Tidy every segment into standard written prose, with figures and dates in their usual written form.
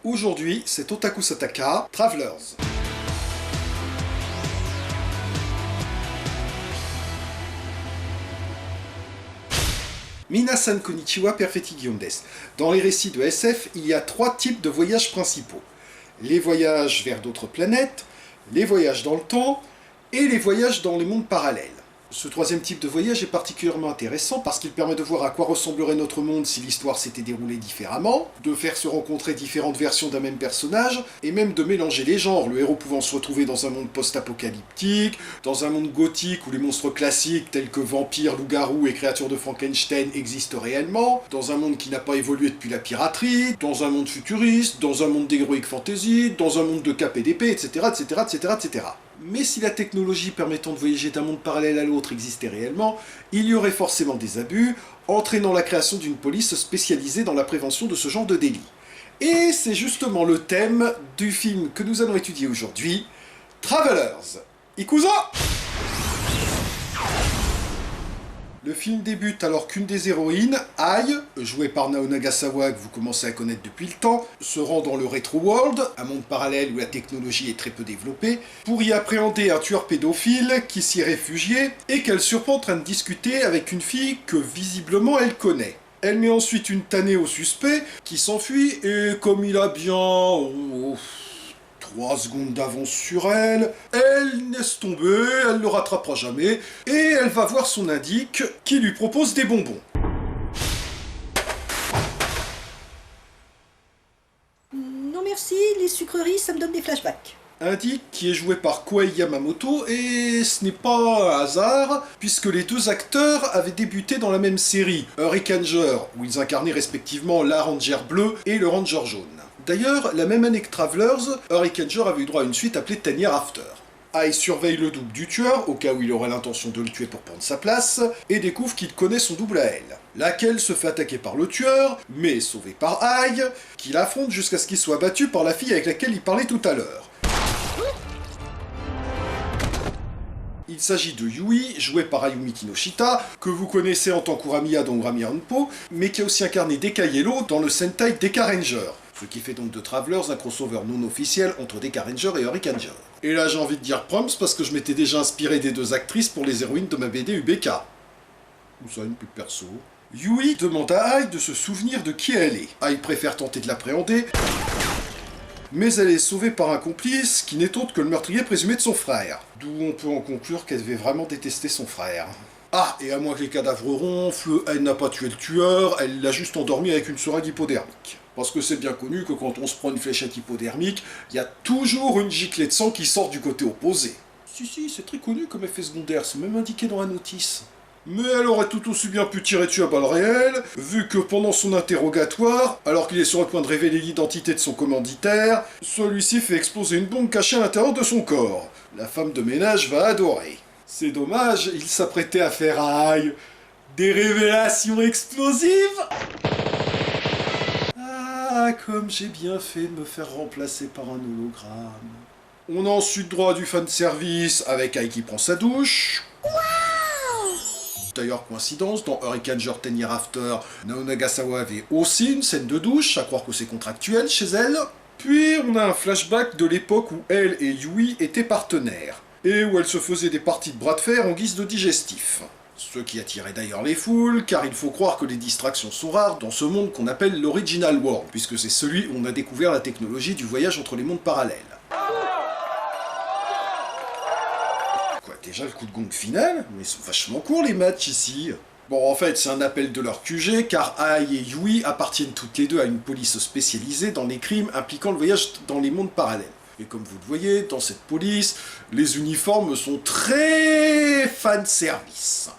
Aujourd'hui, c'est Otaku Sataka, Travelers. Minasan konnichiwa, perfetti Guillaume des. Dans les récits de SF, il y a trois types de voyages principaux. Les voyages vers d'autres planètes, les voyages dans le temps, et les voyages dans les mondes parallèles. Ce troisième type de voyage est particulièrement intéressant parce qu'il permet de voir à quoi ressemblerait notre monde si l'histoire s'était déroulée différemment, de faire se rencontrer différentes versions d'un même personnage, et même de mélanger les genres, le héros pouvant se retrouver dans un monde post-apocalyptique, dans un monde gothique où les monstres classiques tels que vampires, loups-garous et créatures de Frankenstein existent réellement, dans un monde qui n'a pas évolué depuis la piraterie, dans un monde futuriste, dans un monde d'heroic fantasy, dans un monde de cap et d'épée, etc., etc., etc., etc. Mais si la technologie permettant de voyager d'un monde parallèle à l'autre existait réellement, il y aurait forcément des abus, entraînant la création d'une police spécialisée dans la prévention de ce genre de délit. Et c'est justement le thème du film que nous allons étudier aujourd'hui, Travelers. Ikuzo! Le film débute alors qu'une des héroïnes, Ai, jouée par Nao Nagasawa que vous commencez à connaître depuis le temps, se rend dans le Retro World, un monde parallèle où la technologie est très peu développée, pour y appréhender un tueur pédophile qui s'y est réfugié et qu'elle surprend en train de discuter avec une fille que visiblement elle connaît. Elle met ensuite une tannée au suspect qui s'enfuit et comme il a bien 3 secondes d'avance sur elle, elle laisse tomber, elle ne le rattrapera jamais, et elle va voir son indique qui lui propose des bonbons. Non merci, les sucreries ça me donne des flashbacks. Indique qui est joué par Kohei Yamamoto, et ce n'est pas un hasard, puisque les deux acteurs avaient débuté dans la même série, Hurricaneer, où ils incarnaient respectivement la Ranger bleue et le Ranger jaune. D'ailleurs, la même année que Travelers, Hurricaneer avait eu droit à une suite appelée 10 Years After. Ai surveille le double du tueur, au cas où il aurait l'intention de le tuer pour prendre sa place, et découvre qu'il connaît son double à elle. Laquelle se fait attaquer par le tueur, mais sauvée par Ai, qui l'affronte jusqu'à ce qu'il soit abattu par la fille avec laquelle il parlait tout à l'heure. Il s'agit de Yui, joué par Ayumi Kinoshita, que vous connaissez en tant qu'Uramiya dans Uramiya Honpo, mais qui a aussi incarné Deka Yellow dans le Sentai Deka Ranger, ce qui fait donc de Travelers un crossover non officiel entre Deka Ranger et Hurricaneer. Et là j'ai envie de dire proms parce que je m'étais déjà inspiré des deux actrices pour les héroïnes de ma BD UBK. Ou ça, une pub perso. Yui demande à Ai de se souvenir de qui elle est. Ai préfère tenter de l'appréhender, mais elle est sauvée par un complice qui n'est autre que le meurtrier présumé de son frère. D'où on peut en conclure qu'elle devait vraiment détester son frère. Ah, et à moins que les cadavres ronflent, elle n'a pas tué le tueur, elle l'a juste endormi avec une seringue hypodermique. Parce que c'est bien connu que quand on se prend une fléchette hypodermique, il y a toujours une giclée de sang qui sort du côté opposé. Si, c'est très connu comme effet secondaire, c'est même indiqué dans la notice. Mais elle aurait tout aussi bien pu tirer dessus à balles réelles, vu que pendant son interrogatoire, alors qu'il est sur le point de révéler l'identité de son commanditaire, celui-ci fait exploser une bombe cachée à l'intérieur de son corps. La femme de ménage va adorer. C'est dommage, il s'apprêtait à faire aïe des révélations explosives. Ah, comme j'ai bien fait de me faire remplacer par un hologramme. On a ensuite droit à du fanservice avec Ai qui prend sa douche. D'ailleurs, coïncidence, dans Hurricaneer 10 Years After, Nao Nagasawa avait aussi une scène de douche, à croire que c'est contractuel chez elle. Puis on a un flashback de l'époque où elle et Yui étaient partenaires, et où elle se faisait des parties de bras de fer en guise de digestif. Ce qui attirait d'ailleurs les foules, car il faut croire que les distractions sont rares dans ce monde qu'on appelle l'Original World, puisque c'est celui où on a découvert la technologie du voyage entre les mondes parallèles. Déjà le coup de gong final, mais ils sont vachement courts les matchs ici. Bon, en fait, c'est un appel de leur QG, car Ai et Yui appartiennent toutes les deux à une police spécialisée dans les crimes impliquant le voyage dans les mondes parallèles. Et comme vous le voyez, dans cette police, les uniformes sont très fanservice.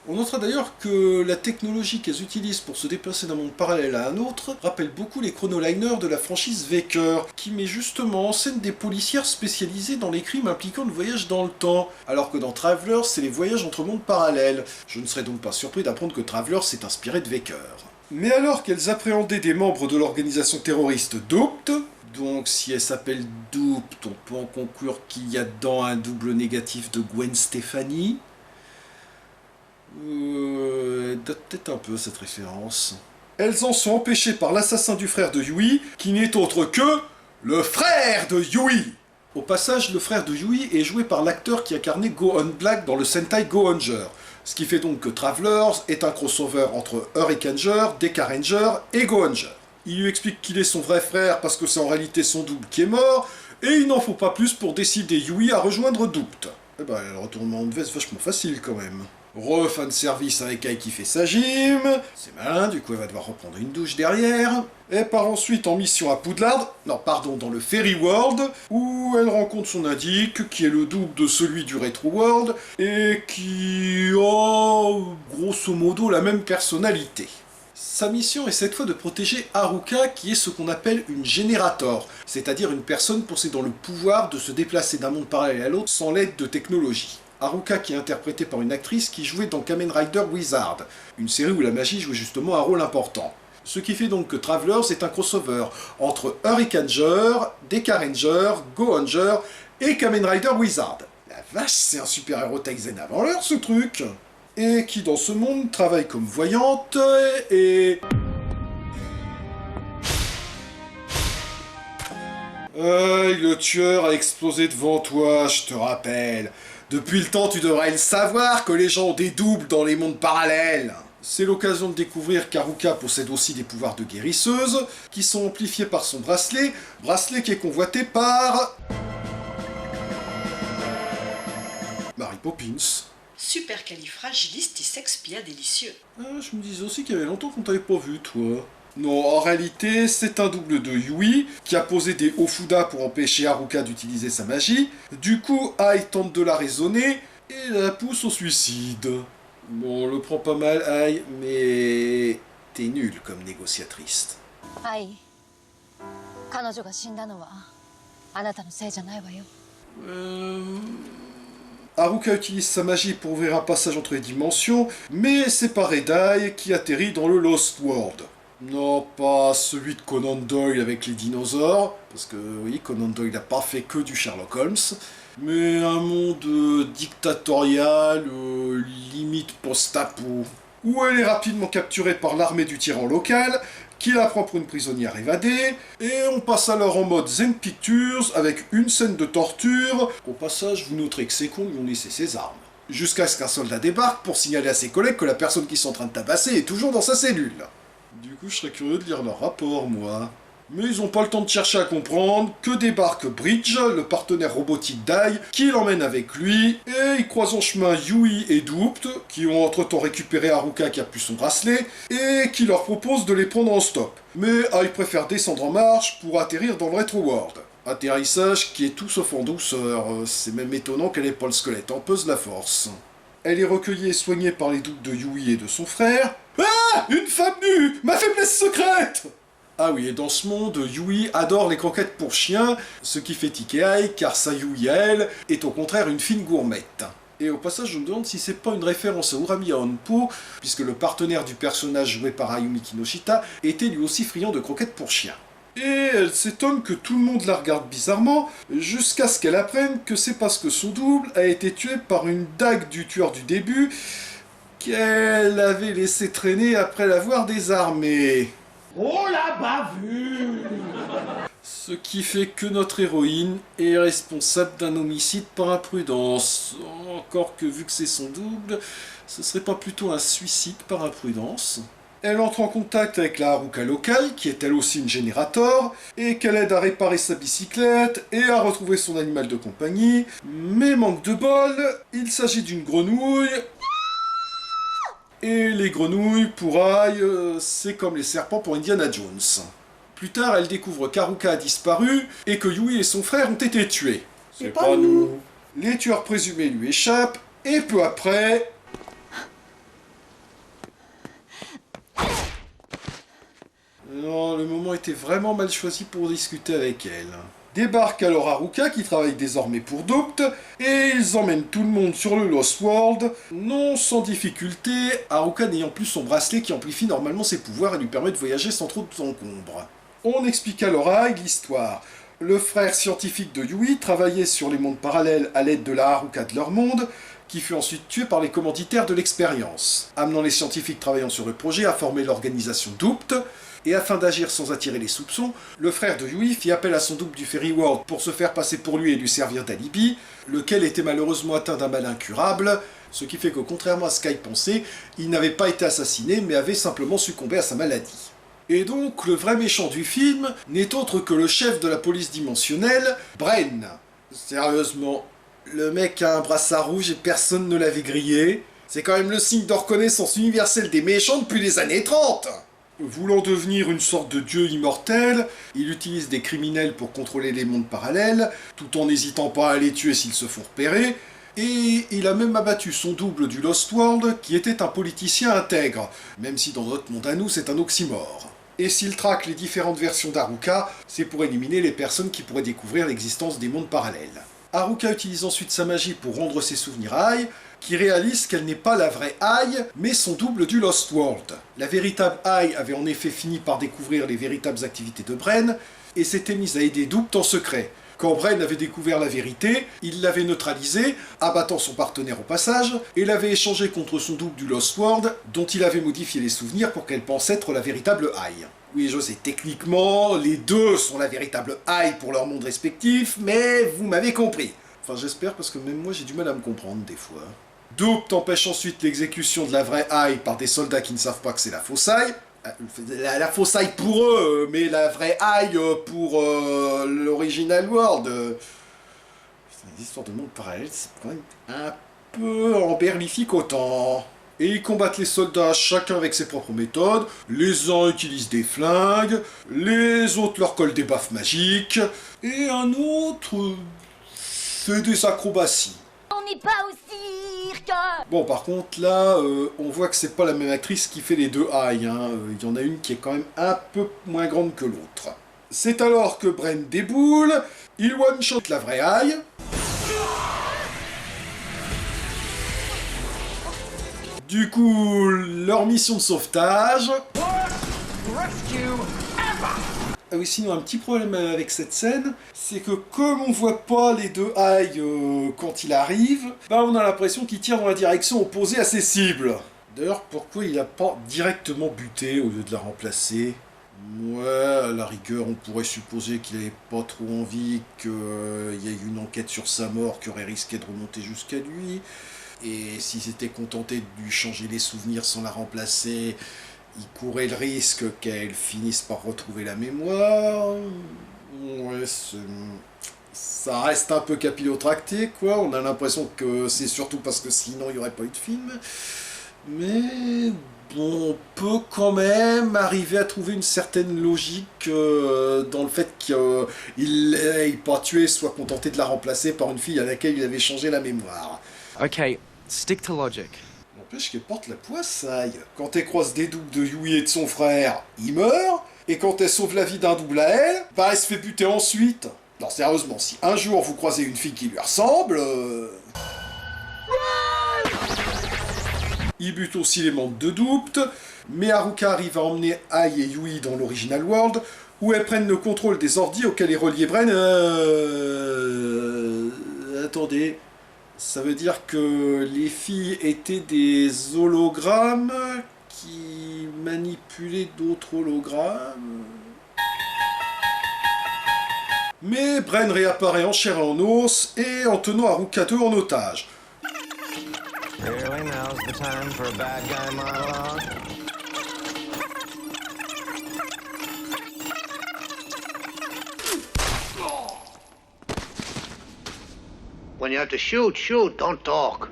On notera d'ailleurs que la technologie qu'elles utilisent pour se déplacer d'un monde parallèle à un autre rappelle beaucoup les chronoliners de la franchise Veker, qui met justement en scène des policières spécialisées dans les crimes impliquant le voyage dans le temps, alors que dans Travelers, c'est les voyages entre mondes parallèles. Je ne serais donc pas surpris d'apprendre que Travelers s'est inspiré de Veker. Mais alors qu'elles appréhendaient des membres de l'organisation terroriste Doopt, donc si elle s'appelle Doopt, on peut en conclure qu'il y a dedans un double négatif de Gwen Stefani. Date peut-être un peu cette référence. elles en sont empêchées par l'assassin du frère de Yui, qui n'est autre que le frère de Yui. Au passage, le frère de Yui est joué par l'acteur qui incarnait Go-On Black dans le Sentai Go-Onger, ce qui fait donc que Travelers est un crossover entre Hurricaneger, Deca Ranger et Go-Onger. Il lui explique qu'il est son vrai frère parce que c'est en réalité son double qui est mort, et il n'en faut pas plus pour décider Yui à rejoindre Doubt. Eh ben, le retournement de veste vachement facile quand même. Fan service avec Ai qui fait sa gym, c'est malin, du coup elle va devoir reprendre une douche derrière. Elle part ensuite en mission à Poudlard, dans le Fairy World, où elle rencontre son indique, qui est le double de celui du Retro World, et qui a grosso modo la même personnalité. Sa mission est cette fois de protéger Haruka, qui est ce qu'on appelle une générator, c'est-à-dire une personne possédant le pouvoir de se déplacer d'un monde parallèle à l'autre sans l'aide de technologie. Haruka qui est interprétée par une actrice qui jouait dans Kamen Rider Wizard, une série où la magie jouait justement un rôle important. Ce qui fait donc que Travelers est un crossover entre Hurricaneger, Deca Ranger, Go-Onger et Kamen Rider Wizard. La vache, c'est un super-héros Taizen avant l'heure ce truc. Et qui dans ce monde travaille comme voyante et... le tueur a explosé devant toi, je te rappelle. Depuis le temps, tu devrais le savoir que les gens ont des doubles dans les mondes parallèles. C'est l'occasion de découvrir qu'Haruka possède aussi des pouvoirs de guérisseuse, qui sont amplifiés par son bracelet qui est convoité par... Mary Poppins. Supercalifragilisticexpialidocieux. Je me disais aussi qu'il y avait longtemps qu'on t'avait pas vu, toi. Non, en réalité, c'est un double de Yui, qui a posé des Ofuda pour empêcher Haruka d'utiliser sa magie. Du coup, Ai tente de la raisonner, et la pousse au suicide. Bon, on le prend pas mal, Ai, mais... t'es nul comme négociatrice. Ai, 彼女が死んだのはあなたのせいじゃないわよ。Haruka utilise sa magie pour ouvrir un passage entre les dimensions, mais c'est pas Red-Eye qui atterrit dans le Lost World. Non, pas celui de Conan Doyle avec les dinosaures, parce que oui, Conan Doyle n'a pas fait que du Sherlock Holmes, mais un monde dictatorial, limite post-apo, où elle est rapidement capturée par l'armée du tyran local, qui la prend pour une prisonnière évadée, et on passe alors en mode Zen Pictures avec une scène de torture. Au passage, vous noterez que ces cons lui ont laissé ses armes. Jusqu'à ce qu'un soldat débarque pour signaler à ses collègues que la personne qu'ils sont en train de tabasser est toujours dans sa cellule. Du coup, je serais curieux de lire leur rapport, moi. Mais ils n'ont pas le temps de chercher à comprendre que débarque Bridge, le partenaire robotique d'Ai, qui l'emmène avec lui, et ils croisent en chemin Yui et Doubt, qui ont entre-temps récupéré Haruka qui a plus son bracelet, et qui leur propose de les prendre en stop. Mais Ai préfère descendre en marche pour atterrir dans le Retro World. Atterrissage qui est tout sauf en douceur, c'est même étonnant qu'elle ait pas le squelette en pèse la force. Elle est recueillie et soignée par les doubles de Yui et de son frère. Ah, une femme nue, ma faiblesse secrète! Ah oui, et dans ce monde, Yui adore les croquettes pour chiens, ce qui fait tiquer Ai, car sa Yui, elle, est au contraire une fine gourmette. Et au passage, je me demande si c'est pas une référence à Uramiya Honpo, puisque le partenaire du personnage joué par Ayumi Kinoshita était lui aussi friand de croquettes pour chiens. Et elle s'étonne que tout le monde la regarde bizarrement, jusqu'à ce qu'elle apprenne que c'est parce que son double a été tué par une dague du tueur du début, qu'elle avait laissé traîner après l'avoir désarmé. Oh la bavure! Ce qui fait que notre héroïne est responsable d'un homicide par imprudence. Encore que vu que c'est son double, ce serait pas plutôt un suicide par imprudence. Elle entre en contact avec la Haruka locale, qui est elle aussi une générator, et qu'elle aide à réparer sa bicyclette et à retrouver son animal de compagnie. Mais manque de bol, il s'agit d'une grenouille. Et les grenouilles, pour Ai, c'est comme les serpents pour Indiana Jones. Plus tard, elle découvre qu'Haruka a disparu et que Yui et son frère ont été tués. C'est pas nous. Les tueurs présumés lui échappent, et peu après... Non, le moment était vraiment mal choisi pour discuter avec elle. Débarque alors Haruka, qui travaille désormais pour Doubt, et ils emmènent tout le monde sur le Lost World, non sans difficulté, Haruka n'ayant plus son bracelet qui amplifie normalement ses pouvoirs et lui permet de voyager sans trop d'encombre. On explique alors à Ai l'histoire. Le frère scientifique de Yui travaillait sur les mondes parallèles à l'aide de la Haruka de leur monde, qui fut ensuite tué par les commanditaires de l'expérience, amenant les scientifiques travaillant sur le projet à former l'organisation Doubt, et afin d'agir sans attirer les soupçons, le frère de Yui fit appel à son double du Fairy World pour se faire passer pour lui et lui servir d'alibi, lequel était malheureusement atteint d'un mal incurable, ce qui fait que contrairement à ce qu'Ai pensait, il n'avait pas été assassiné mais avait simplement succombé à sa maladie. Et donc, le vrai méchant du film n'est autre que le chef de la police dimensionnelle, Bren. Sérieusement, le mec a un brassard rouge et personne ne l'avait grillé. C'est quand même le signe de reconnaissance universelle des méchants depuis les années 30. Voulant devenir une sorte de dieu immortel, il utilise des criminels pour contrôler les mondes parallèles, tout en n'hésitant pas à les tuer s'ils se font repérer, et il a même abattu son double du Lost World, qui était un politicien intègre, même si dans notre monde à nous c'est un oxymore. Et s'il traque les différentes versions d'Haruka, c'est pour éliminer les personnes qui pourraient découvrir l'existence des mondes parallèles. Haruka utilise ensuite sa magie pour rendre ses souvenirs à Ai, qui réalise qu'elle n'est pas la vraie Ai, mais son double du Lost World. La véritable Ai avait en effet fini par découvrir les véritables activités de Bren, et s'était mise à aider Doubt en secret. Quand Bren avait découvert la vérité, il l'avait neutralisé, abattant son partenaire au passage, et l'avait échangé contre son double du Lost World, dont il avait modifié les souvenirs pour qu'elle pense être la véritable Ai. Oui, je sais, techniquement, les deux sont la véritable Ai pour leur monde respectif, mais vous m'avez compris. Enfin, j'espère, parce que même moi, j'ai du mal à me comprendre, des fois. Doubt empêche ensuite l'exécution de la vraie Ai par des soldats qui ne savent pas que c'est la fausse Ai. La fausse Ai pour eux, mais la vraie Ai pour l'original world. Les histoires de monde parallèle, c'est quand même un peu emberlificotant. Et ils combattent les soldats chacun avec ses propres méthodes. Les uns utilisent des flingues, les autres leur collent des baffes magiques, et un autre fait des acrobaties. On n'est pas au cirque. Bon, par contre, là, on voit que c'est pas la même actrice qui fait les deux Ai, hein. Il y en a une qui est quand même un peu moins grande que l'autre. C'est alors que Bren déboule, il one-shot la vraie Ai. Du coup, leur mission de sauvetage... Ah oui, sinon, un petit problème avec cette scène, c'est que comme on voit pas les deux Ai quand il arrive, bah on a l'impression qu'il tire dans la direction opposée à ses cibles. D'ailleurs, pourquoi il a pas directement buté au lieu de la remplacer? Ouais, à la rigueur, on pourrait supposer qu'il avait pas trop envie qu'il y ait une enquête sur sa mort qui aurait risqué de remonter jusqu'à lui. Et s'ils s'étaient contentés de lui changer les souvenirs sans la remplacer, il courait le risque qu'elle finisse par retrouver la mémoire. Ouais, ça reste un peu capillotracté, quoi. On a l'impression que c'est surtout parce que sinon il n'y aurait pas eu de film. Mais bon, on peut quand même arriver à trouver une certaine logique dans le fait qu'il n'ait pas tué, soit contenté de la remplacer par une fille à laquelle il avait changé la mémoire. Ok, stick to logic. N'empêche qu'elle porte la poissaille. Quand elle croise des doubles de Yui et de son frère, il meurt. Et quand elle sauve la vie d'un double à elle, bah elle se fait buter ensuite. Non, sérieusement, si un jour vous croisez une fille qui lui ressemble... Il bute aussi les membres de Doubt, mais Haruka arrive à emmener Ai et Yui dans l'original world, où elles prennent le contrôle des ordis auxquels est relié Bren... Attendez... Ça veut dire que les filles étaient des hologrammes qui manipulaient d'autres hologrammes. Mais Bren réapparaît en chair et en os et en tenant Haruka 2 en otage. Really, now's the time for a bad guy monologue? When you have to shoot, shoot, don't talk.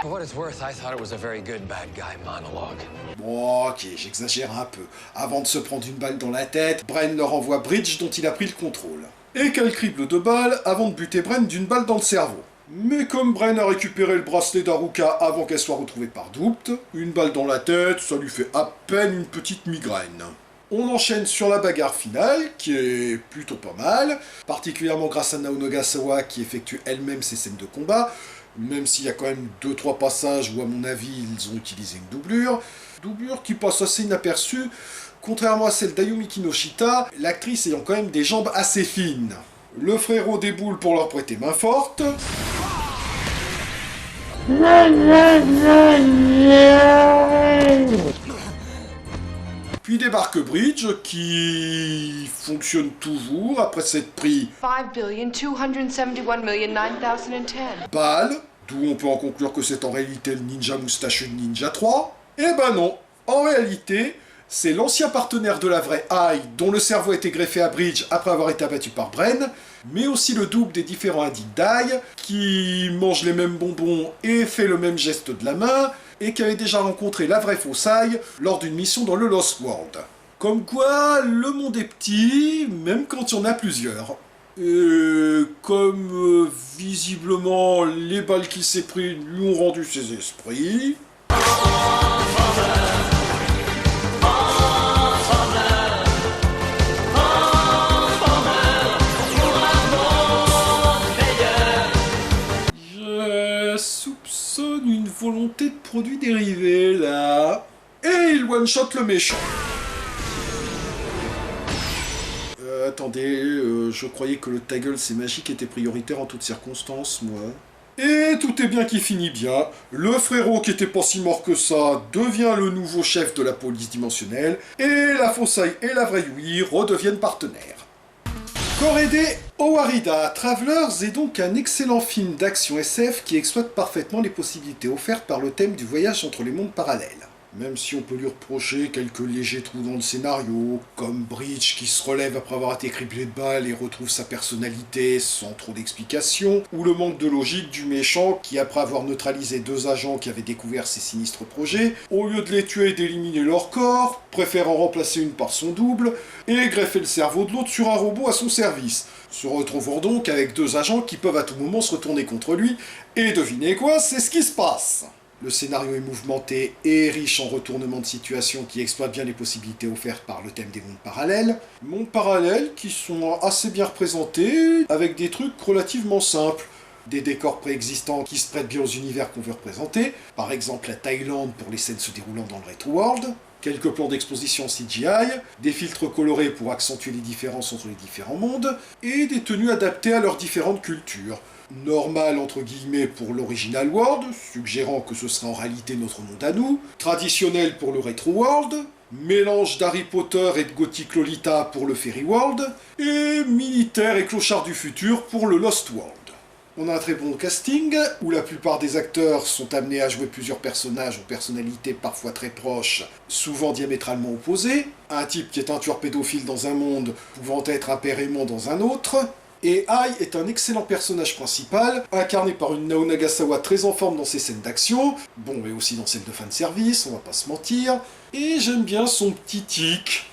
For what it's worth, I thought it was a very good bad guy monologue. Bon, ok, j'exagère un peu. Avant de se prendre une balle dans la tête, Bren leur envoie Bridge dont il a pris le contrôle. Et qu'elle crible 2 balles avant de buter Bren d'une balle dans le cerveau. Mais comme Bren a récupéré le bracelet d'Haruka avant qu'elle soit retrouvée par Doubt, une balle dans la tête, ça lui fait à peine une petite migraine. On enchaîne sur la bagarre finale, qui est plutôt pas mal, particulièrement grâce à Nao Nogasawa qui effectue elle-même ses scènes de combat, même s'il y a quand même 2-3 passages où à mon avis ils ont utilisé une doublure qui passe assez inaperçue, contrairement à celle d'Ayumi Kinoshita, l'actrice ayant quand même des jambes assez fines. Le frérot déboule pour leur prêter main forte. Puis débarque Bridge, qui fonctionne toujours après s'être pris 5,271,009,010. balle, d'où on peut en conclure que c'est en réalité le ninja moustachu de Ninja 3. Eh ben non, en réalité, c'est l'ancien partenaire de la vraie Ai, dont le cerveau a été greffé à Bridge après avoir été abattu par Bren, mais aussi le double des différents addicts d'Ai, qui mange les mêmes bonbons et fait le même geste de la main, et qui avait déjà rencontré la vraie fausse Ai lors d'une mission dans le Lost World. Comme quoi, le monde est petit, même quand il y en a plusieurs. Et comme visiblement les balles qu'il s'est pris lui ont rendu ses esprits... Je soupçonne une volonté de produit dérivé là. Et il one-shot le méchant. Attendez, je croyais que le ta gueule c'est magique était prioritaire en toutes circonstances, moi. Et tout est bien qui finit bien. Le frérot qui était pas si mort que ça devient le nouveau chef de la police dimensionnelle. Et la Fossaille et la vraie Yui redeviennent partenaires. Korede Owarida Travelers est donc un excellent film d'action SF qui exploite parfaitement les possibilités offertes par le thème du voyage entre les mondes parallèles. Même si on peut lui reprocher quelques légers trous dans le scénario, comme Bridge qui se relève après avoir été criblé de balles et retrouve sa personnalité sans trop d'explications, ou le manque de logique du méchant qui, après avoir neutralisé 2 agents qui avaient découvert ses sinistres projets, au lieu de les tuer et d'éliminer leur corps, préfère en remplacer une par son double et greffer le cerveau de l'autre sur un robot à son service, se retrouvant donc avec 2 agents qui peuvent à tout moment se retourner contre lui, et devinez quoi, c'est ce qui se passe. Le scénario est mouvementé et riche en retournements de situation qui exploitent bien les possibilités offertes par le thème des mondes parallèles. Mondes parallèles qui sont assez bien représentés, avec des trucs relativement simples. Des décors préexistants qui se prêtent bien aux univers qu'on veut représenter, par exemple la Thaïlande pour les scènes se déroulant dans le Retro World, quelques plans d'exposition CGI, des filtres colorés pour accentuer les différences entre les différents mondes, et des tenues adaptées à leurs différentes cultures. Normal entre guillemets pour l'Original World, suggérant que ce sera en réalité notre monde à nous, traditionnel pour le Retro World, mélange d'Harry Potter et de Gothic Lolita pour le Fairy World, et militaire et clochard du futur pour le Lost World. On a un très bon casting, où la plupart des acteurs sont amenés à jouer plusieurs personnages aux personnalités parfois très proches, souvent diamétralement opposées, un type qui est un tueur pédophile dans un monde pouvant être un père aimant dans un autre, et Ai est un excellent personnage principal, incarné par une Nao Nagasawa très en forme dans ses scènes d'action, bon, mais aussi dans celles de fanservice, on va pas se mentir, et j'aime bien son petit tic.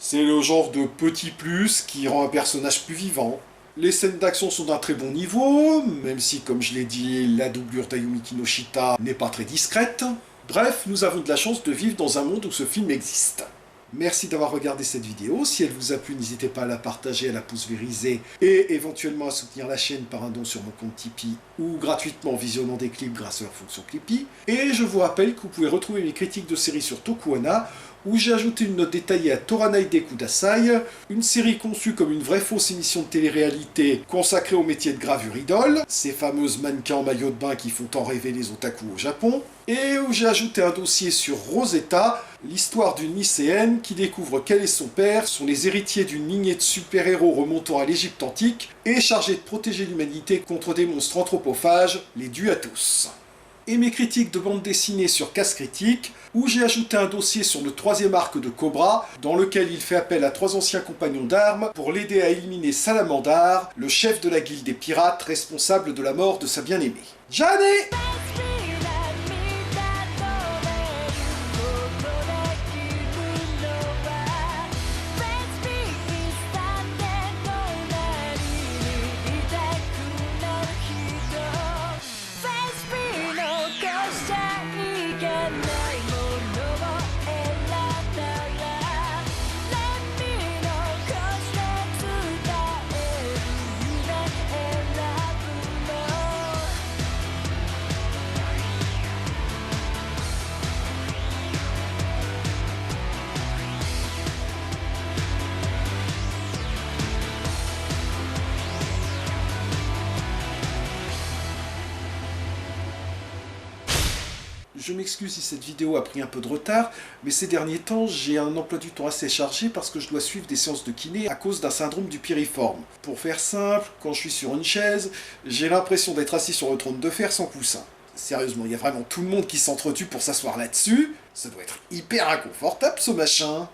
C'est le genre de petit plus qui rend un personnage plus vivant. Les scènes d'action sont d'un très bon niveau, même si, comme je l'ai dit, la doublure d'Ayumi Kinoshita n'est pas très discrète. Bref, nous avons de la chance de vivre dans un monde où ce film existe. Merci d'avoir regardé cette vidéo, si elle vous a plu, n'hésitez pas à la partager, à la pouce vériser, et éventuellement à soutenir la chaîne par un don sur mon compte Tipeee, ou gratuitement en visionnant des clips grâce à leur fonction Clippy. Et je vous rappelle que vous pouvez retrouver mes critiques de séries sur Tokuhana, où j'ai ajouté une note détaillée à Toranai Deku Dasai, une série conçue comme une vraie fausse émission de télé-réalité consacrée au métier de gravure idole, ces fameuses mannequins en maillot de bain qui font tant rêver les otaku au Japon, et où j'ai ajouté un dossier sur Rosetta, l'histoire d'une lycéenne qui découvre qu'elle et son père sont les héritiers d'une lignée de super-héros remontant à l'Égypte antique et chargés de protéger l'humanité contre des monstres anthropophages, les Dieux à tous. Et mes critiques de bande dessinée sur Casse Critique, où j'ai ajouté un dossier sur le 3e arc de Cobra, dans lequel il fait appel à 3 anciens compagnons d'armes pour l'aider à éliminer Salamandar, le chef de la guilde des pirates responsable de la mort de sa bien-aimée. Janet! Je m'excuse si cette vidéo a pris un peu de retard, mais ces derniers temps, j'ai un emploi du temps assez chargé parce que je dois suivre des séances de kiné à cause d'un syndrome du piriforme. Pour faire simple, quand je suis sur une chaise, j'ai l'impression d'être assis sur le trône de fer sans coussin. Sérieusement, il y a vraiment tout le monde qui s'entretue pour s'asseoir là-dessus. Ça doit être hyper inconfortable ce machin.